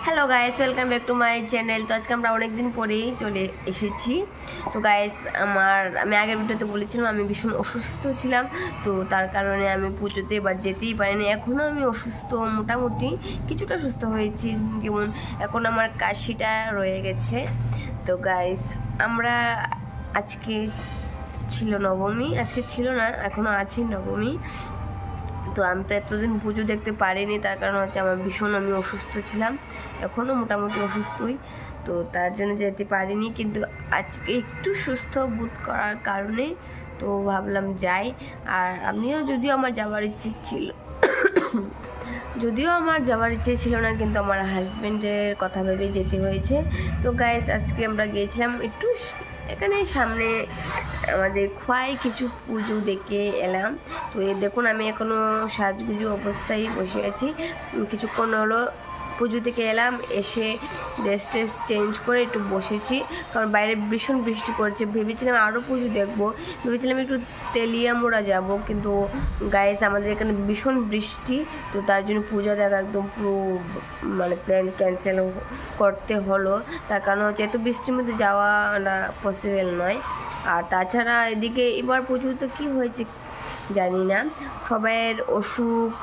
Hello guys, welcome back to my channel. তো আজকে আমরা অনেক দিন পরেই চলে এসেছি। তো গাইস, আমি আগের ভিডিওতে বলেছিলাম আমি ভীষণ অসুস্থ ছিলাম, তো তার কারণে আমি পুজোতে এবার যেতেই পারিনি। এখনও আমি অসুস্থ, মোটামুটি কিছুটা সুস্থ হয়েছি, যেমন এখন আমার কাশিটা রয়ে গেছে। তো গাইস, আমরা আজকে ছিল নবমী, আজকে ছিল না, এখনও আছে নবমী। তো আমি তো এতদিন পুজো দেখতে পারিনি, তার কারণ হচ্ছে আমি অসুস্থ ছিলাম, এখনও মোটামুটি অসুস্থই, তো তার জন্য যেতে পারিনি। কিন্তু আজকে একটু সুস্থ বোধ করার কারণে তো ভাবলাম যাই। আর যদিও আমার যাওয়ার ইচ্ছে ছিল না, কিন্তু আমার হাজব্যান্ডের কথা ভেবে যেতে হয়েছে। তো গাইস, আজকে আমরা গিয়েছিলাম একটু এখানে সামনে আমাদের খোয়াই কিছু পুজো দেখে এলাম। তো দেখুন, আমি এখনও সাজগুজু অবস্থায় বসে আছি। কিছুক্ষণ হলো পুজো থেকে এলাম, এসে ড্রেস চেঞ্জ করে একটু বসেছি, কারণ বাইরে ভীষণ বৃষ্টি পড়ছে। ভেবেছিলাম আরও পুজো দেখবো, ভেবেছিলাম একটু তেলিয়ামোড়া যাব, কিন্তু গাইস আমাদের এখানে ভীষণ বৃষ্টি, তো তার জন্য পূজা দেখা একদম পুরো প্ল্যান ক্যান্সেল করতে হলো। তার কারণ হচ্ছে এত বৃষ্টির মধ্যে যাওয়াটা পসিবল নয়। আর তাছাড়া এদিকে এবার পুজোতে কী হয়েছে জানি না, সবাইয়ের অসুখ,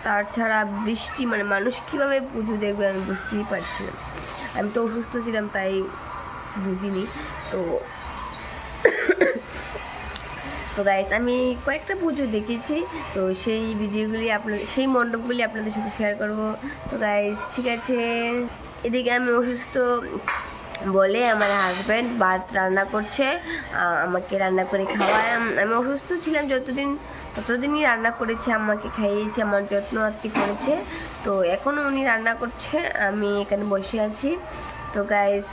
তাছাড়া বৃষ্টি, মানুষ কীভাবে পুজো দেখবে আমি বুঝতেই পারছি না। আমি তো অসুস্থ ছিলাম, তাই বুঝিনি। তো গাইস, আমি কয়েকটা পুজো দেখেছি, তো সেই সেই মণ্ডপগুলি আপনাদের সাথে শেয়ার করব। তো গাইস, ঠিক আছে। এদিকে আমি অসুস্থ বলে আমার হাজব্যান্ড ভাত রান্না করছে, আমাকে রান্না করে খাওয়ায়। আমি অসুস্থ ছিলাম ততদিনই রান্না করেছে, আমাকে খাইয়েছে, আমার যত্ন আত্তি করেছে। তো এখনও উনি রান্না করছে, আমি এখানে বসে আছি। তো গাইস,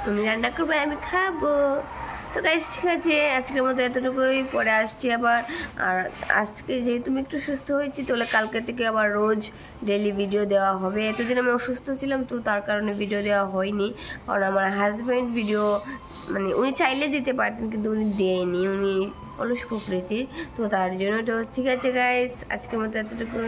উনি রান্না করবে, আমি খাবো। তো গাইস, ঠিক আছে, আজকের মতো এতটুকুই, পরে আসছি আবার। আর আজকে যেহেতু আমি একটু সুস্থ হয়েছি, তাহলে কালকে থেকে আবার রোজ ডেলি ভিডিও দেওয়া হবে। এতদিন আমি অসুস্থ ছিলাম, তো তার কারণে ভিডিও দেওয়া হয়নি। কারণ আমার হাজব্যান্ড ভিডিও উনি চাইলে দিতে পারতেন, কিন্তু উনি দেয়নি, উনি অলস প্রকৃতির। তো তার জন্য। তো ঠিক আছে গাইস, আজকের মতো এতটুকু।